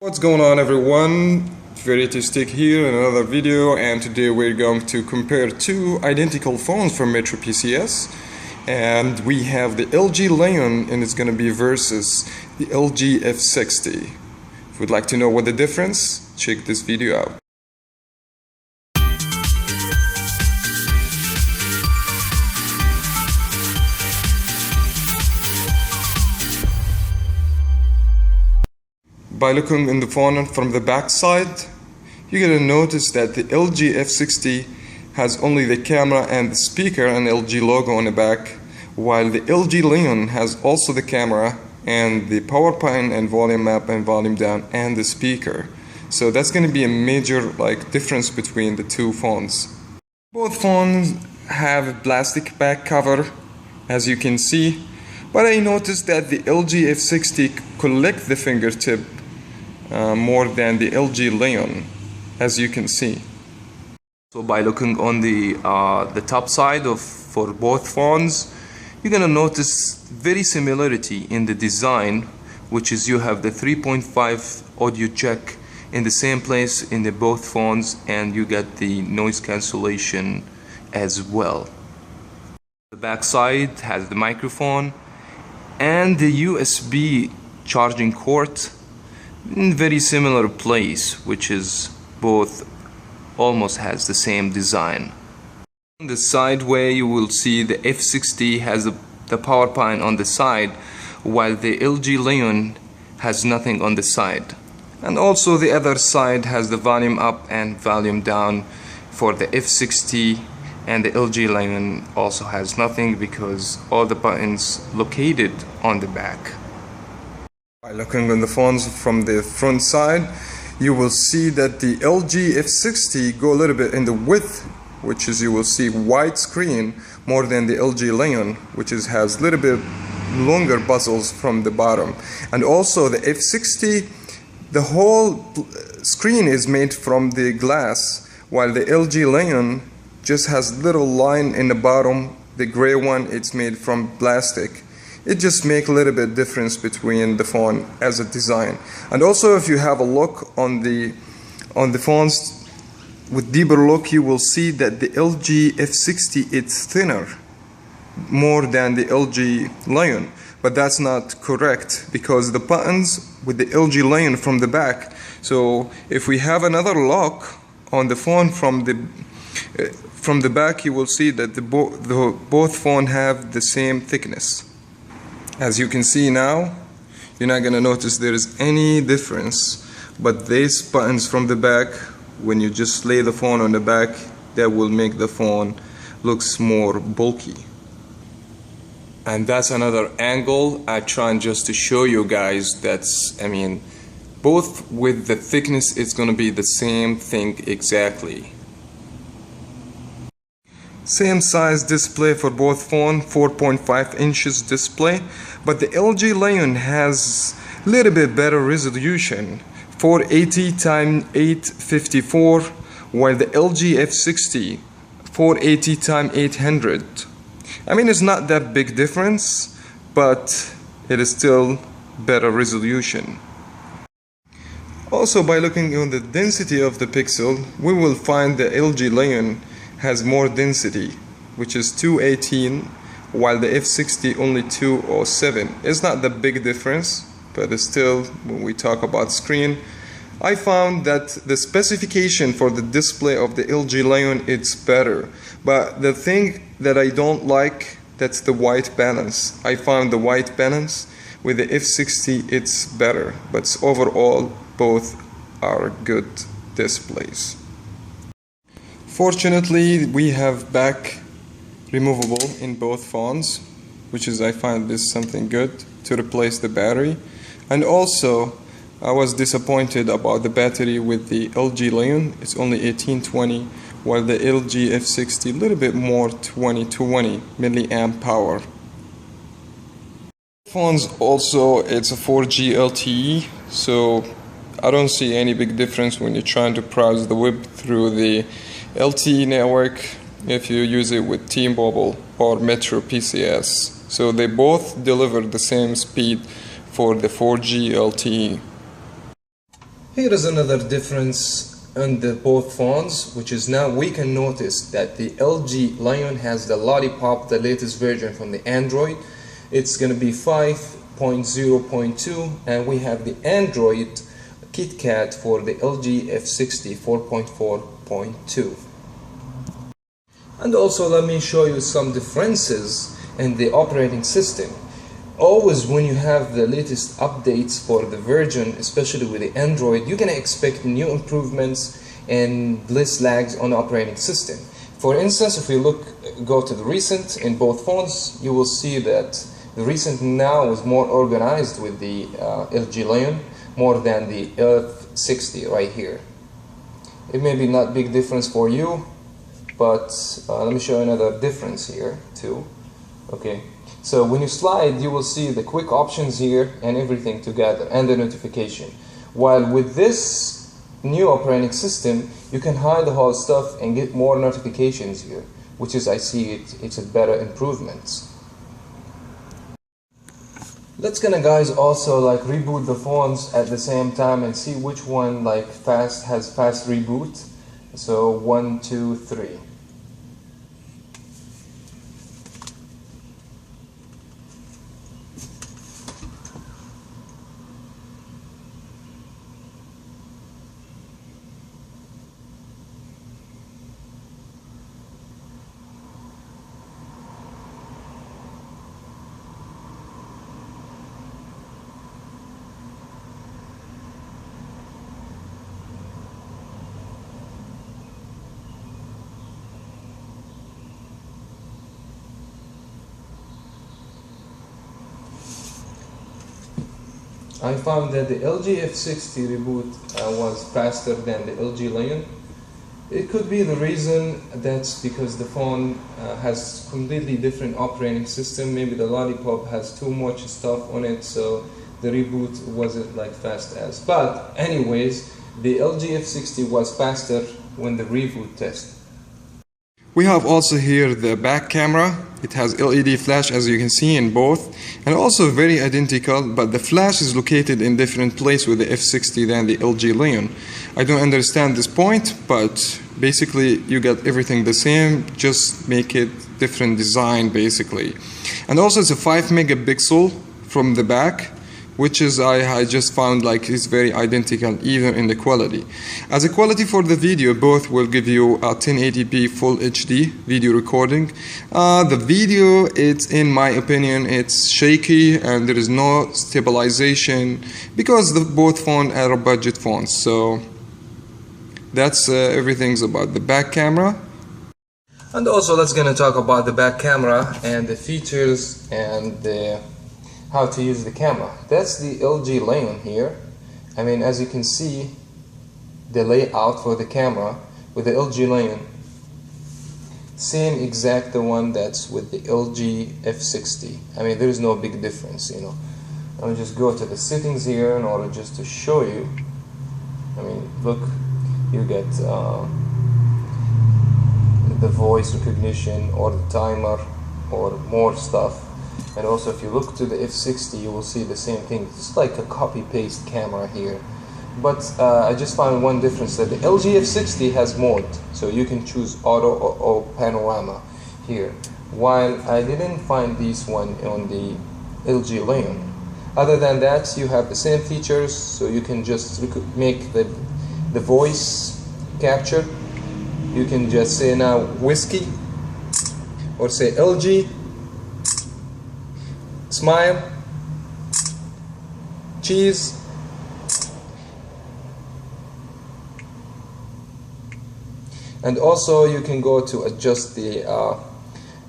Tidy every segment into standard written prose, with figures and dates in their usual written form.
What's going on, everyone? Veritystick here in another video, and today we're going to compare two identical phones from Metro PCS, and we have the LG Lion and it's going to be versus the LG F60. If you'd like to know what the difference, check this video out. By looking in the phone from the back side, you're gonna notice that the LG F60 has only the camera and the speaker and LG logo on the back, while the LG Lion has also the camera and the power button and volume up and volume down and the speaker. So that's gonna be a major difference between the two phones. Both phones have a plastic back cover, as you can see, but I noticed that the LG F60 collect the fingertip more than the LG Lion, as you can see. So by looking on the top side for both phones, you're gonna notice very similarity in the design, which is you have the 3.5 audio jack in the same place in the both phones, and you get the noise cancellation as well. The back side has the microphone and the USB charging port in very similar place, which is both almost has the same design. On the side where you will see the F60 has the power button on the side, while the LG Lion has nothing on the side. And also the other side has the volume up and volume down for the F60, and the LG Lion also has nothing because all the buttons located on the back. By looking on the phones from the front side, you will see that the LG F60 go a little bit in the width, which is you will see wide screen more than the LG Lion, which has a little bit longer bezels from the bottom. And also the F60, the whole screen is made from the glass, while the LG Lion just has little line in the bottom. The gray one, it's made from plastic. It just makes a little bit difference between the phone as a design. And also, if you have a look on the phones with deeper look, you will see that the LG F60 it's thinner more than the LG Lion, but that's not correct because the buttons with the LG Lion from the back. So if we have another look on the phone from the back, you will see that both phones have the same thickness. As you can see now, you're not going to notice there is any difference, but these buttons from the back, when you just lay the phone on the back, that will make the phone looks more bulky. And that's another angle I trying just to show you guys. Both with the thickness, it's going to be the same thing exactly. Same size display for both phones, 4.5 inches display, but the LG Lion has a little bit better resolution, 480 x 854, while the LG F60 480 x 800. It's not that big difference, but it is still better resolution. Also, by looking on the density of the pixel, we will find the LG Lion has more density, which is 218, while the F60 only 207. It's not the big difference, but it's still, when we talk about screen, I found that the specification for the display of the LG Lion it's better, but the thing that I don't like, that's the white balance. I found the white balance with the F60 it's better, but overall both are good displays. Fortunately, we have back removable in both phones, which is I find this something good to replace the battery. And also, I was disappointed about the battery with the LG Lion. It's only 1820, while the LG F60 a little bit more, 2020 milliamp power. Phones also, it's a 4G LTE, so I don't see any big difference when you're trying to browse the web through the LTE network if you use it with T-Mobile or Metro PCS. So they both deliver the same speed for the 4G LTE. Here is another difference on the both phones, which is now we can notice that the LG Lion has the Lollipop, the latest version from the Android. It's going to be 5.0.2, and we have the Android KitKat for the LG F60 4.4.2. And also let me show you some differences in the operating system. Always when you have the latest updates for the version, especially with the Android, you can expect new improvements and less lags on the operating system. For instance, if we go to the recent in both phones, you will see that the recent now is more organized with the LG Lion more than the F60 right here. It may be not big difference for you, but let me show you another difference here too. Okay. So when you slide, you will see the quick options here and everything together and the notification. While with this new operating system, you can hide the whole stuff and get more notifications here, which is, I see it's a better improvement. Let's gonna guys also like reboot the phones at the same time and see which one like has fast reboot. So 1, 2, 3. I found that the LG F60 reboot was faster than the LG Lion. It could be the reason that's because the phone has completely different operating system. Maybe the Lollipop has too much stuff on it, so the reboot wasn't like fast as. But anyways, the LG F60 was faster when the reboot test. We have also here the back camera. It has LED flash, as you can see, in both, and also very identical, but the flash is located in different place with the F60 than the LG Lion. I don't understand this point, but basically you get everything the same, just make it different design basically. And also it's a 5 megapixel from the back, which is I just found like it's very identical even in the quality. As a quality for the video, both will give you a 1080p full HD video recording. The video, it's in my opinion, it's shaky and there is no stabilization because both phones are budget phones. So that's everything's about the back camera. And also let's gonna talk about the back camera and the features and how to use the camera. That's the LG Lion here. I mean, as you can see, the layout for the camera with the LG Lion, same exact the one that's with the LG F60. I mean, there is no big difference, you know. I'll just go to the settings here in order just to show you. I mean, look, you get the voice recognition or the timer or more stuff. And also if you look to the F60, you will see the same thing. It's like a copy-paste camera here. But I just found one difference, that the LG F60 has mode, so you can choose auto or panorama here, while I didn't find this one on the LG Lion. Other than that, you have the same features, so you can just make the voice capture. You can just say now whiskey, or say LG, smile, cheese, and also you can go to adjust the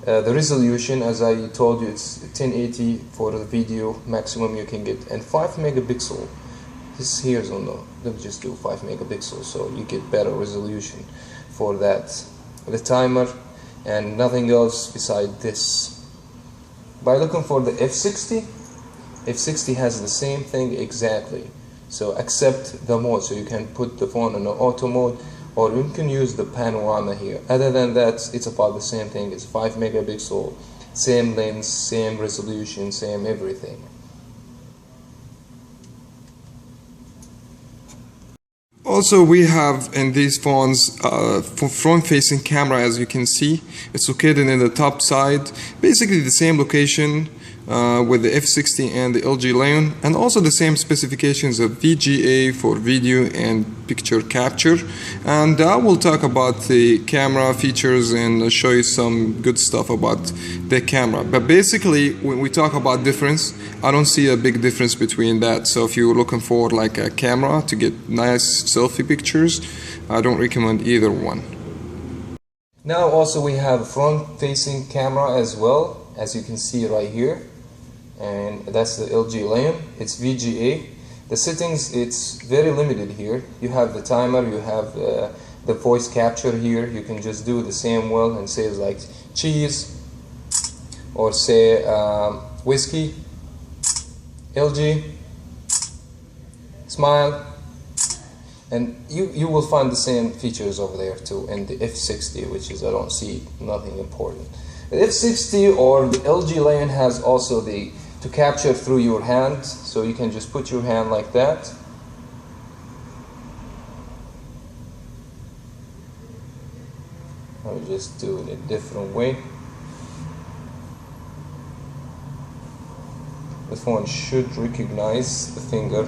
resolution. As I told you, it's 1080 for the video maximum you can get, and 5 megapixel. This here is on the, let me just do 5 megapixels, so you get better resolution for that. The timer and nothing else beside this. By looking for the F60, F60 has the same thing exactly. So except the mode, so you can put the phone on auto mode, or you can use the panorama here. Other than that, it's about the same thing. It's 5 megapixel, same lens, same resolution, same everything. Also, we have in these phones for front-facing camera, as you can see. It's located in the top side, basically the same location with the F60 and the LG Lion, and also the same specifications of VGA for video and picture capture. And I will talk about the camera features and show you some good stuff about the camera. But basically, when we talk about difference, I don't see a big difference between that. So if you're looking for like a camera to get nice selfie pictures, I don't recommend either one. Now also we have a front-facing camera as well, as you can see right here. And that's the LG Lion. It's VGA. The settings, it's very limited here. You have the timer, you have the voice capture here. You can just do the same well and say like cheese, or say whiskey, LG, smile, and you will find the same features over there too in the F60, which is, I don't see nothing important. The F60 or the LG Lion has also the to capture through your hand, so you can just put your hand like that. I'll just do it a different way. The phone should recognize the finger,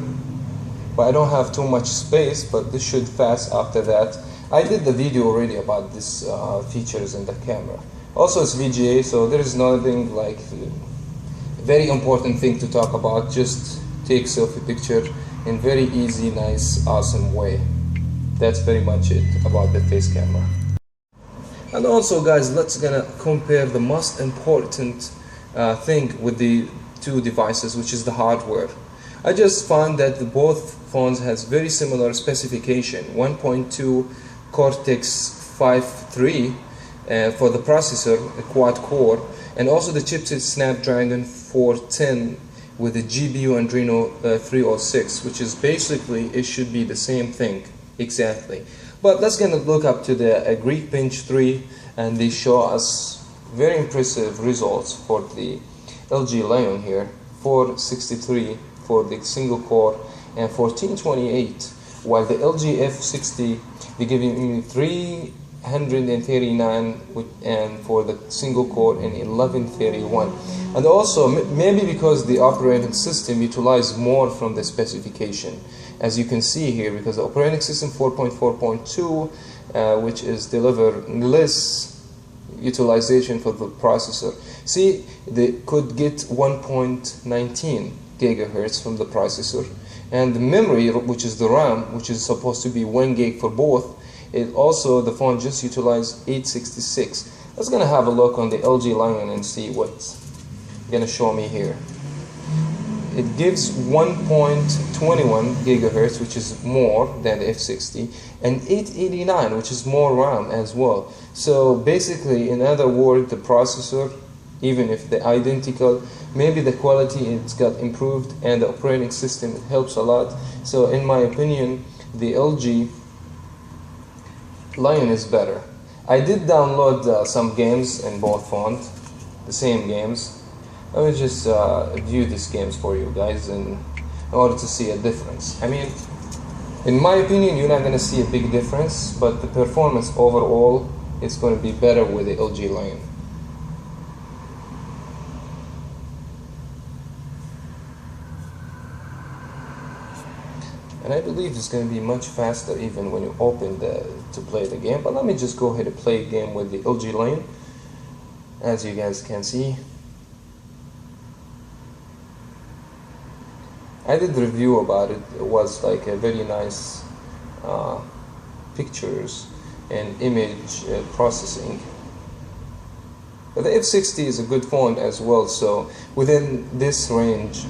but I don't have too much space, but this should fast after that. I did the video already about this features in the camera. Also, it's VGA, so there is nothing like very important thing to talk about. Just take selfie picture in very easy, nice, awesome way. That's very much it about the face camera. And also, guys, let's gonna compare the most important thing with the two devices, which is the hardware. I just found that both phones has very similar specification. 1.2 Cortex-5 3 for the processor, a quad core, and also the chipset Snapdragon 410 with the GPU Adreno 306, which is basically, it should be the same thing exactly. But let's gonna look up to the Geekbench 3, and they show us very impressive results for the LG Lion here, 463 for the single core and 1428, while the LG F60 they giving me 339 and for the single core and 1131. And also maybe because the operating system utilized more from the specification, as you can see here, because the operating system 4.4.2 which is deliver less utilization for the processor. See, they could get 1.19 gigahertz from the processor, and the memory, which is the RAM, which is supposed to be 1 gig for both, it also, the phone just utilized 866. Let's gonna have a look on the LG Lion and see what's gonna show me here. It gives 1.21 gigahertz, which is more than the F60, and 889, which is more RAM as well. So basically, in other words, the processor, even if they're identical, maybe the quality it's got improved, and the operating system, it helps a lot. So in my opinion, the LG Lion is better. I did download some games in both phones, the same games. Let me just view these games for you guys in order to see a difference. I mean, in my opinion, you're not going to see a big difference, but the performance overall is going to be better with the LG Lion. And I believe it's going to be much faster even when you open to play the game. But let me just go ahead and play a game with the LG Lion, as you guys can see. I did a review about it. It was like a very nice pictures and image processing. But the F60 is a good phone as well, so within this range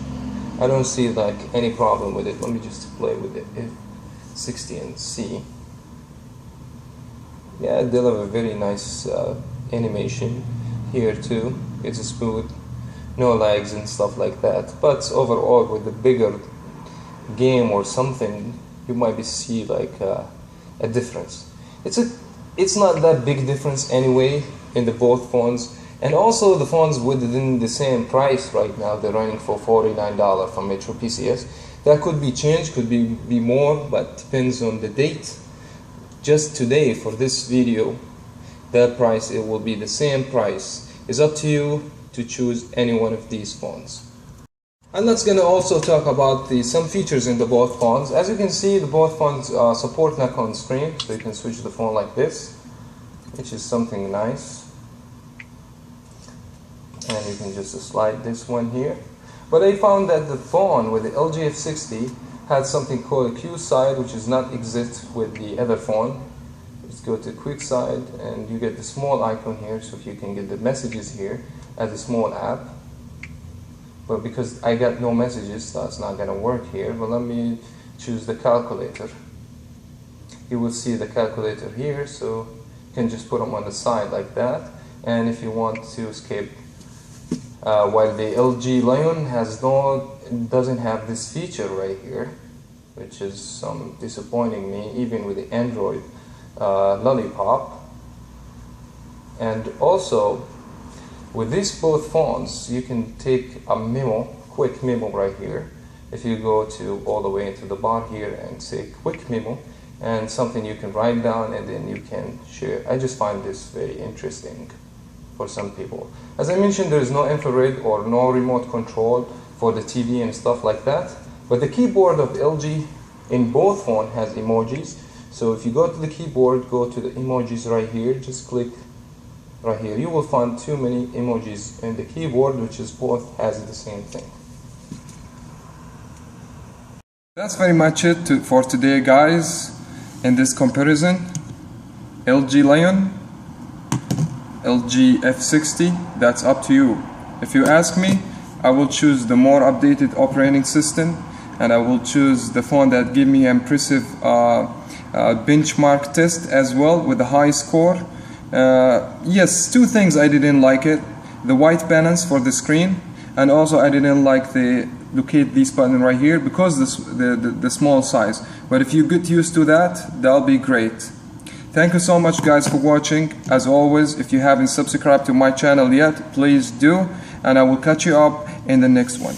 I don't see like any problem with it. Let me just play with the F60 and see. Yeah, it delivers very nice animation here too. It's smooth, no lags and stuff like that. But overall, with the bigger game or something, you might see like a difference. It's not that big difference anyway in the both phones. And also the phones within the same price right now, they're running for $49 from Metro PCS. That could be changed, could be more, but depends on the date. Just today for this video, that price, it will be the same price. It's up to you to choose any one of these phones. And let's gonna also talk about some features in the both phones. As you can see, the both phones support knock on screen, so you can switch the phone like this, which is something nice. And you can just slide this one here. But I found that the phone with the LG F60 had something called a Q side, which does not exist with the other phone. Let's go to quick side, and you get the small icon here, so you can get the messages here as a small app. But because I got no messages, that's not gonna work here. But let me choose the calculator. You will see the calculator here, so you can just put them on the side like that. And if you want to escape, while the LG Lion doesn't have this feature right here, which is disappointing me, even with the Android Lollipop. And also, with these both phones, you can take a memo, quick memo right here. If you go to all the way into the bar here and say quick memo, and something you can write down and then you can share. I just find this very interesting for some people. As I mentioned, there is no infrared or no remote control for the TV and stuff like that. But the keyboard of LG in both phones has emojis. So if you go to the keyboard, go to the emojis right here, just click right here. You will find too many emojis in the keyboard, which is both has the same thing. That's very much it for today, guys. In this comparison, LG Lion, LG F60, that's up to you. If you ask me, I will choose the more updated operating system, and I will choose the phone that give me impressive benchmark test as well with a high score. Yes, two things I didn't like it: the white balance for the screen, and also I didn't like the locate this button right here because the small size. But if you get used to that, that'll be great. Thank you so much, guys, for watching. As always, if you haven't subscribed to my channel yet, please do, and I will catch you up in the next one.